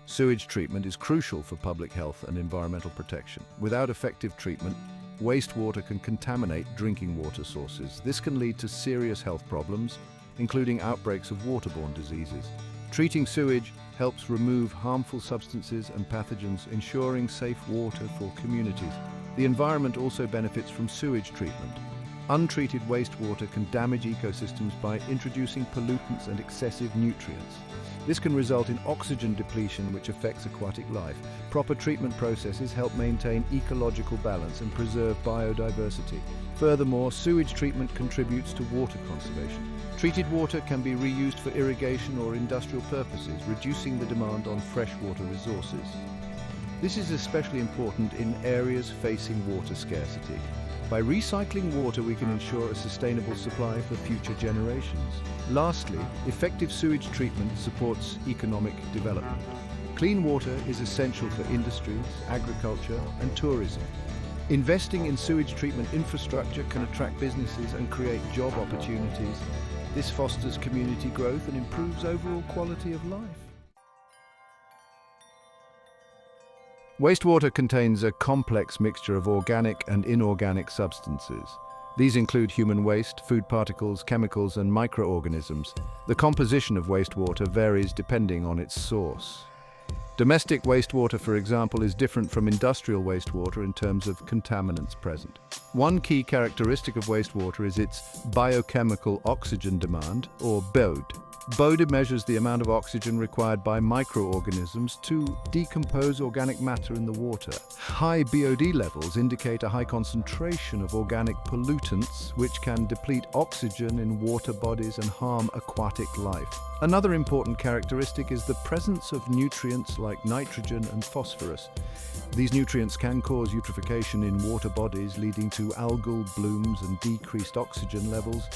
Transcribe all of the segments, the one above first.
Sewage treatment is crucial for public health and environmental protection. Without effective treatment, wastewater can contaminate drinking water sources. This can lead to serious health problems, including outbreaks of waterborne diseases. Treating sewage helps remove harmful substances and pathogens, ensuring safe water for communities. The environment also benefits from sewage treatment. Untreated wastewater can damage ecosystems by introducing pollutants and excessive nutrients. This can result in oxygen depletion, which affects aquatic life. Proper treatment processes help maintain ecological balance and preserve biodiversity. Furthermore, sewage treatment contributes to water conservation. Treated water can be reused for irrigation or industrial purposes, reducing the demand on freshwater resources. This is especially important in areas facing water scarcity. By recycling water, we can ensure a sustainable supply for future generations. Lastly, effective sewage treatment supports economic development. Clean water is essential for industries, agriculture, and tourism. Investing in sewage treatment infrastructure can attract businesses and create job opportunities. This fosters community growth and improves overall quality of life. Wastewater contains a complex mixture of organic and inorganic substances. These include human waste, food particles, chemicals, and microorganisms. The composition of wastewater varies depending on its source. Domestic wastewater, for example, is different from industrial wastewater in terms of contaminants present. One key characteristic of wastewater is its biochemical oxygen demand, or BOD. BOD measures the amount of oxygen required by microorganisms to decompose organic matter in the water. High BOD levels indicate a high concentration of organic pollutants, which can deplete oxygen in water bodies and harm aquatic life. Another important characteristic is the presence of nutrients like nitrogen and phosphorus. These nutrients can cause eutrophication in water bodies, leading to algal blooms and decreased oxygen levels.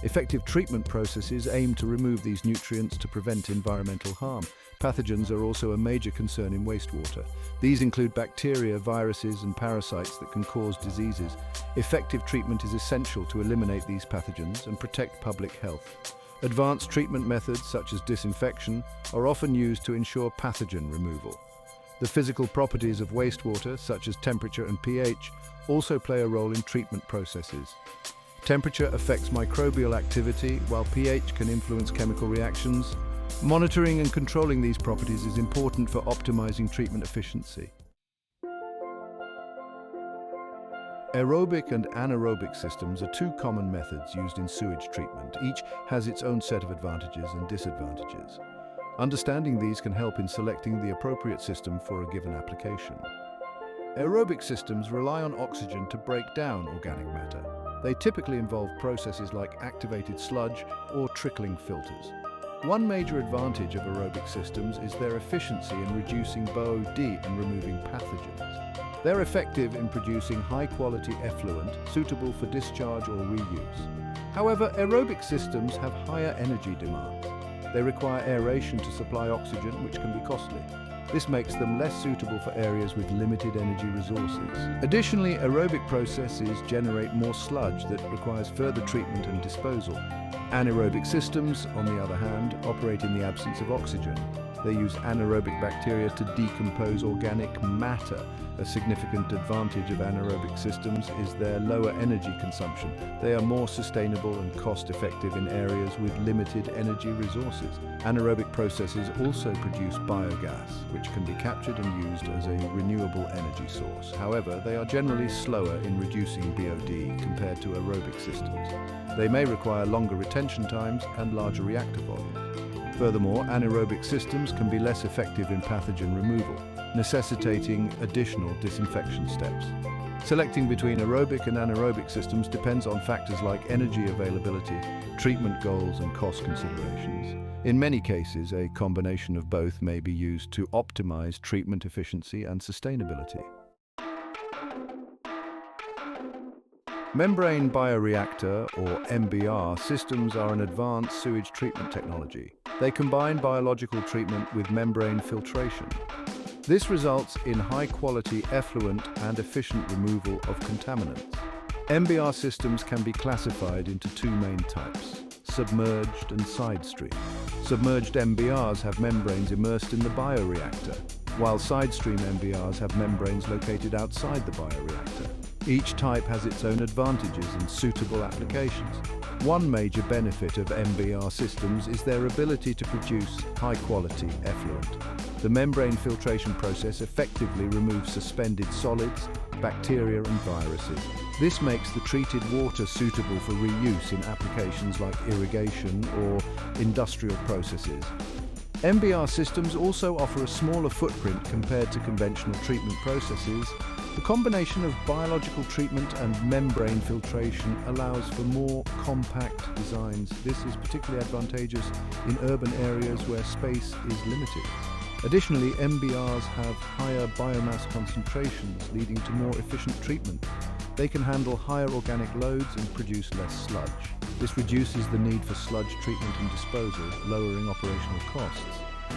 Effective treatment processes aim to remove these nutrients to prevent environmental harm. Pathogens are also a major concern in wastewater. These include bacteria, viruses, and parasites that can cause diseases. Effective treatment is essential to eliminate these pathogens and protect public health. Advanced treatment methods such as disinfection are often used to ensure pathogen removal. The physical properties of wastewater, such as temperature and pH, also play a role in treatment processes. Temperature affects microbial activity, while pH can influence chemical reactions. Monitoring and controlling these properties is important for optimizing treatment efficiency. Aerobic and anaerobic systems are two common methods used in sewage treatment. Each has its own set of advantages and disadvantages. Understanding these can help in selecting the appropriate system for a given application. Aerobic systems rely on oxygen to break down organic matter. They typically involve processes like activated sludge or trickling filters. One major advantage of aerobic systems is their efficiency in reducing BOD and removing pathogens. They're effective in producing high-quality effluent suitable for discharge or reuse. However, aerobic systems have higher energy demands. They require aeration to supply oxygen, which can be costly. This makes them less suitable for areas with limited energy resources. Additionally, aerobic processes generate more sludge that requires further treatment and disposal. Anaerobic systems, on the other hand, operate in the absence of oxygen. They use anaerobic bacteria to decompose organic matter. A significant advantage of anaerobic systems is their lower energy consumption. They are more sustainable and cost-effective in areas with limited energy resources. Anaerobic processes also produce biogas, which can be captured and used as a renewable energy source. However, they are generally slower in reducing BOD compared to aerobic systems. They may require longer retention times and larger reactor volumes. Furthermore, anaerobic systems can be less effective in pathogen removal, necessitating additional disinfection steps. Selecting between aerobic and anaerobic systems depends on factors like energy availability, treatment goals, and cost considerations. In many cases, a combination of both may be used to optimize treatment efficiency and sustainability. Membrane bioreactor, or MBR, systems are an advanced sewage treatment technology. They combine biological treatment with membrane filtration. This results in high-quality effluent and efficient removal of contaminants. MBR systems can be classified into two main types: submerged and side stream. Submerged MBRs have membranes immersed in the bioreactor, while side-stream MBRs have membranes located outside the bioreactor. Each type has its own advantages and suitable applications. One major benefit of MBR systems is their ability to produce high-quality effluent. The membrane filtration process effectively removes suspended solids, bacteria and viruses. This makes the treated water suitable for reuse in applications like irrigation or industrial processes. MBR systems also offer a smaller footprint compared to conventional treatment processes. The combination of biological treatment and membrane filtration allows for more compact designs. This is particularly advantageous in urban areas where space is limited. Additionally, MBRs have higher biomass concentrations, leading to more efficient treatment. They can handle higher organic loads and produce less sludge. This reduces the need for sludge treatment and disposal, lowering operational costs.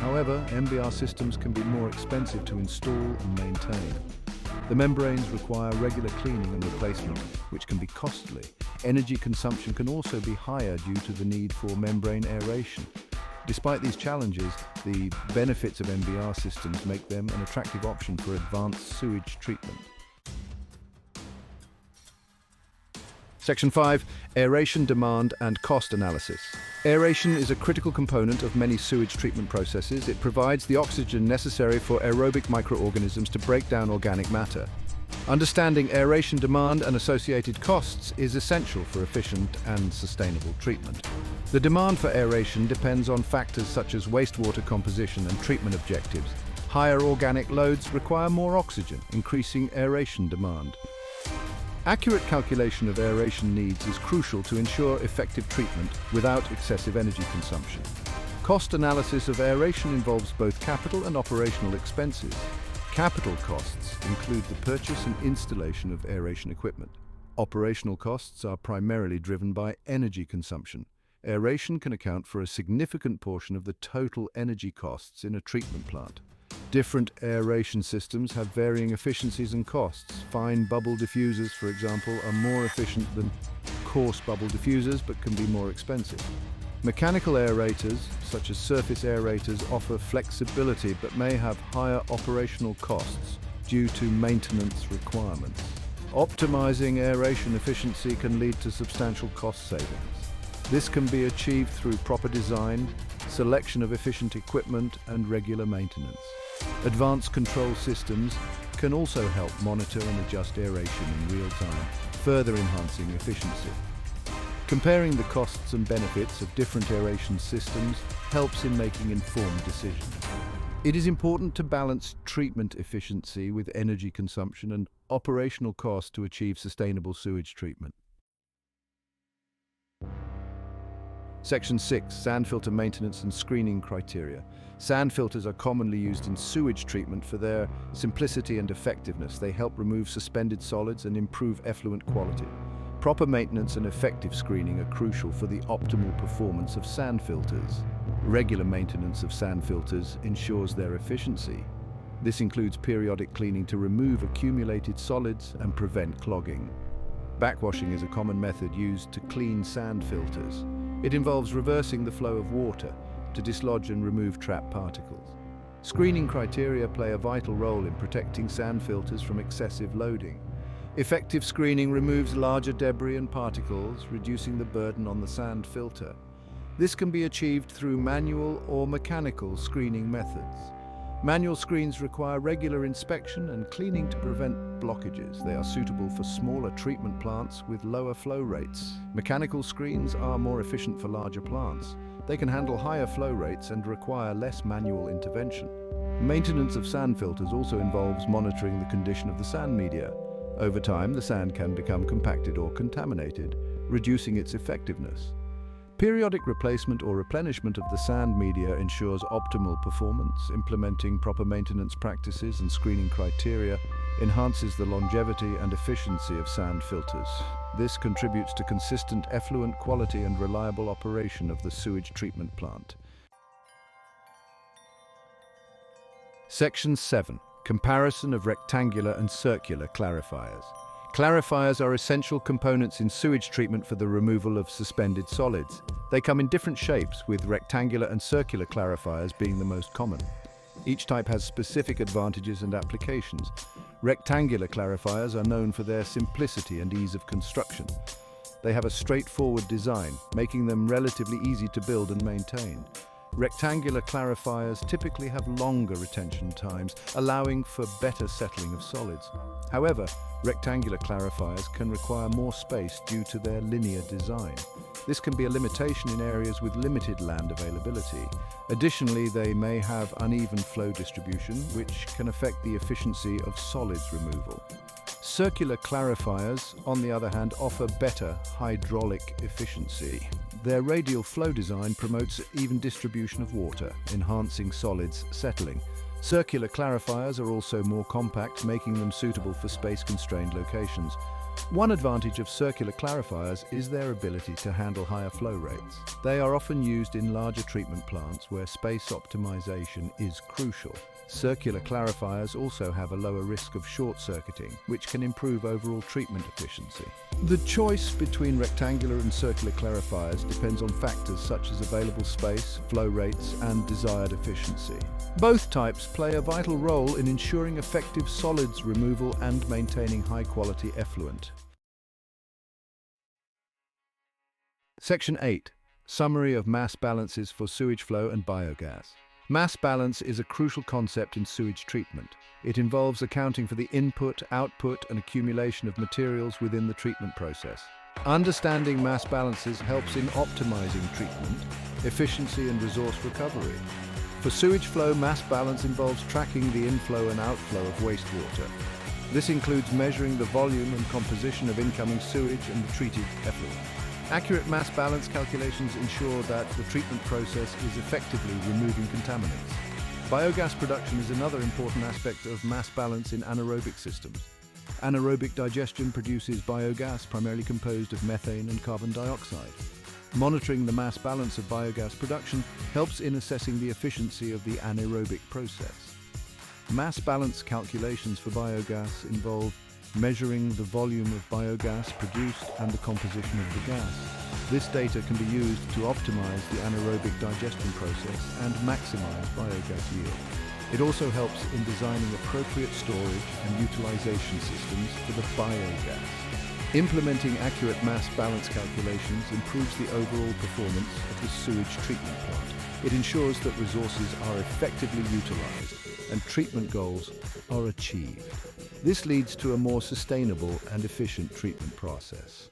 However, MBR systems can be more expensive to install and maintain. The membranes require regular cleaning and replacement, which can be costly. Energy consumption can also be higher due to the need for membrane aeration. Despite these challenges, the benefits of MBR systems make them an attractive option for advanced sewage treatment. Section 5. Aeration demand and cost analysis. Aeration is a critical component of many sewage treatment processes. It provides the oxygen necessary for aerobic microorganisms to break down organic matter. Understanding aeration demand and associated costs is essential for efficient and sustainable treatment. The demand for aeration depends on factors such as wastewater composition and treatment objectives. Higher organic loads require more oxygen, increasing aeration demand. Accurate calculation of aeration needs is crucial to ensure effective treatment without excessive energy consumption. Cost analysis of aeration involves both capital and operational expenses. Capital costs include the purchase and installation of aeration equipment. Operational costs are primarily driven by energy consumption. Aeration can account for a significant portion of the total energy costs in a treatment plant. Different aeration systems have varying efficiencies and costs. Fine bubble diffusers, for example, are more efficient than coarse bubble diffusers but can be more expensive. Mechanical aerators, such as surface aerators, offer flexibility but may have higher operational costs due to maintenance requirements. Optimizing aeration efficiency can lead to substantial cost savings. This can be achieved through proper design, selection of efficient equipment, and regular maintenance. Advanced control systems can also help monitor and adjust aeration in real time, further enhancing efficiency. Comparing the costs and benefits of different aeration systems helps in making informed decisions. It is important to balance treatment efficiency with energy consumption and operational costs to achieve sustainable sewage treatment. Section 6. Sand filter maintenance and screening criteria. Sand filters are commonly used in sewage treatment for their simplicity and effectiveness. They help remove suspended solids and improve effluent quality. Proper maintenance and effective screening are crucial for the optimal performance of sand filters. Regular maintenance of sand filters ensures their efficiency. This includes periodic cleaning to remove accumulated solids and prevent clogging. Backwashing is a common method used to clean sand filters. It involves reversing the flow of water to dislodge and remove trapped particles. Screening criteria play a vital role in protecting sand filters from excessive loading. Effective screening removes larger debris and particles, reducing the burden on the sand filter. This can be achieved through manual or mechanical screening methods. Manual screens require regular inspection and cleaning to prevent blockages. They are suitable for smaller treatment plants with lower flow rates. Mechanical screens are more efficient for larger plants. They can handle higher flow rates and require less manual intervention. Maintenance of sand filters also involves monitoring the condition of the sand media. Over time, the sand can become compacted or contaminated, reducing its effectiveness. Periodic replacement or replenishment of the sand media ensures optimal performance. Implementing proper maintenance practices and screening criteria enhances the longevity and efficiency of sand filters. This contributes to consistent effluent quality and reliable operation of the sewage treatment plant. Section 7. Comparison of rectangular and circular clarifiers. Clarifiers are essential components in sewage treatment for the removal of suspended solids. They come in different shapes, with rectangular and circular clarifiers being the most common. Each type has specific advantages and applications. Rectangular clarifiers are known for their simplicity and ease of construction. They have a straightforward design, making them relatively easy to build and maintain. Rectangular clarifiers typically have longer retention times, allowing for better settling of solids. However, rectangular clarifiers can require more space due to their linear design. This can be a limitation in areas with limited land availability. Additionally, they may have uneven flow distribution, which can affect the efficiency of solids removal. Circular clarifiers, on the other hand, offer better hydraulic efficiency. Their radial flow design promotes even distribution of water, enhancing solids settling. Circular clarifiers are also more compact, making them suitable for space-constrained locations. One advantage of circular clarifiers is their ability to handle higher flow rates. They are often used in larger treatment plants where space optimization is crucial. Circular clarifiers also have a lower risk of short-circuiting, which can improve overall treatment efficiency. The choice between rectangular and circular clarifiers depends on factors such as available space, flow rates, and desired efficiency. Both types play a vital role in ensuring effective solids removal and maintaining high-quality effluent. Section 8. Summary of mass balances for sewage flow and biogas. Mass balance is a crucial concept in sewage treatment. It involves accounting for the input, output, and accumulation of materials within the treatment process. Understanding mass balances helps in optimizing treatment, efficiency, and resource recovery. For sewage flow, mass balance involves tracking the inflow and outflow of wastewater. This includes measuring the volume and composition of incoming sewage and the treated effluent. Accurate mass balance calculations ensure that the treatment process is effectively removing contaminants. Biogas production is another important aspect of mass balance in anaerobic systems. Anaerobic digestion produces biogas primarily composed of methane and carbon dioxide. Monitoring the mass balance of biogas production helps in assessing the efficiency of the anaerobic process. Mass balance calculations for biogas involve measuring the volume of biogas produced and the composition of the gas. This data can be used to optimize the anaerobic digestion process and maximize biogas yield. It also helps in designing appropriate storage and utilization systems for the biogas. Implementing accurate mass balance calculations improves the overall performance of the sewage treatment plant. It ensures that resources are effectively utilized and treatment goals are achieved. This leads to a more sustainable and efficient treatment process.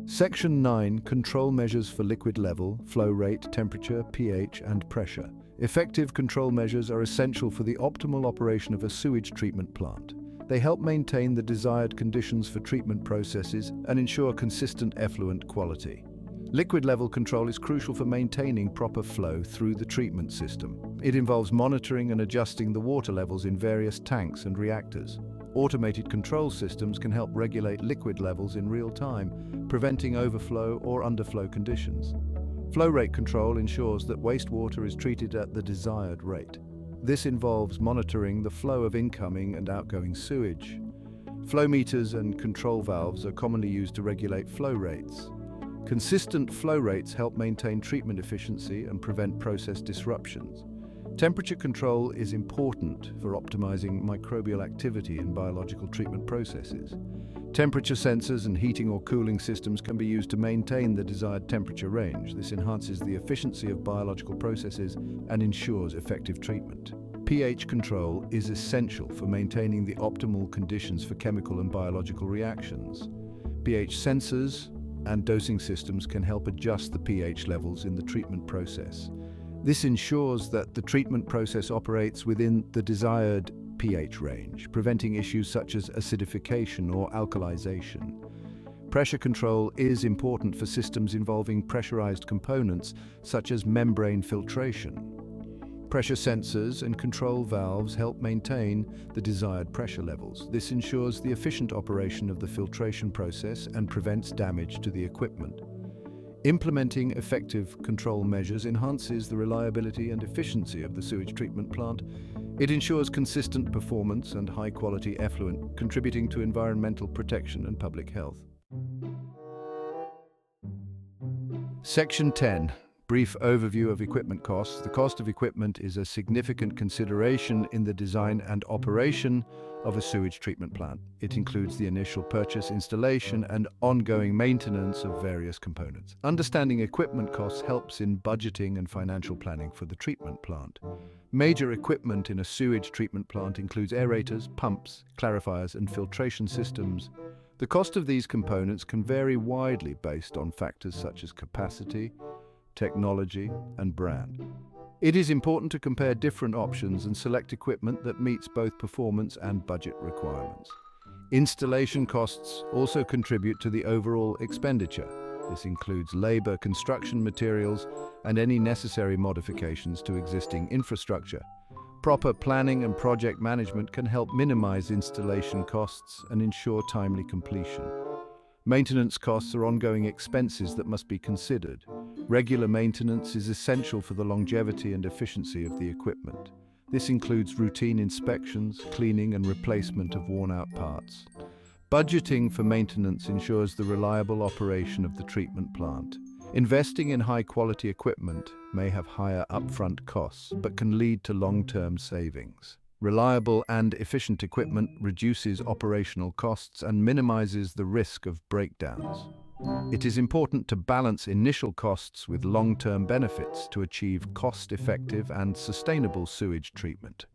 Section 9. Control measures for liquid level, flow rate, temperature, pH, and pressure. Effective control measures are essential for the optimal operation of a sewage treatment plant. They help maintain the desired conditions for treatment processes and ensure consistent effluent quality. Liquid level control is crucial for maintaining proper flow through the treatment system. It involves monitoring and adjusting the water levels in various tanks and reactors. Automated control systems can help regulate liquid levels in real time, preventing overflow or underflow conditions. Flow rate control ensures that wastewater is treated at the desired rate. This involves monitoring the flow of incoming and outgoing sewage. Flow meters and control valves are commonly used to regulate flow rates. Consistent flow rates help maintain treatment efficiency and prevent process disruptions. Temperature control is important for optimizing microbial activity in biological treatment processes. Temperature sensors and heating or cooling systems can be used to maintain the desired temperature range. This enhances the efficiency of biological processes and ensures effective treatment. pH control is essential for maintaining the optimal conditions for chemical and biological reactions. pH sensors and dosing systems can help adjust the pH levels in the treatment process. This ensures that the treatment process operates within the desired pH range, preventing issues such as acidification or alkalization. Pressure control is important for systems involving pressurized components such as membrane filtration. Pressure sensors and control valves help maintain the desired pressure levels. This ensures the efficient operation of the filtration process and prevents damage to the equipment. Implementing effective control measures enhances the reliability and efficiency of the sewage treatment plant. It ensures consistent performance and high-quality effluent, contributing to environmental protection and public health. Section 10. Brief overview of equipment costs. The cost of equipment is a significant consideration in the design and operation of a sewage treatment plant. It includes the initial purchase, installation, and ongoing maintenance of various components. Understanding equipment costs helps in budgeting and financial planning for the treatment plant. Major equipment in a sewage treatment plant includes aerators, pumps, clarifiers, and filtration systems. The cost of these components can vary widely based on factors such as capacity, technology, and brand. It is important to compare different options and select equipment that meets both performance and budget requirements. Installation costs also contribute to the overall expenditure. This includes labor, construction materials, and any necessary modifications to existing infrastructure. Proper planning and project management can help minimize installation costs and ensure timely completion. Maintenance costs are ongoing expenses that must be considered. Regular maintenance is essential for the longevity and efficiency of the equipment. This includes routine inspections, cleaning, and replacement of worn-out parts. Budgeting for maintenance ensures the reliable operation of the treatment plant. Investing in high-quality equipment may have higher upfront costs, but can lead to long-term savings. Reliable and efficient equipment reduces operational costs and minimizes the risk of breakdowns. It is important to balance initial costs with long-term benefits to achieve cost-effective and sustainable sewage treatment.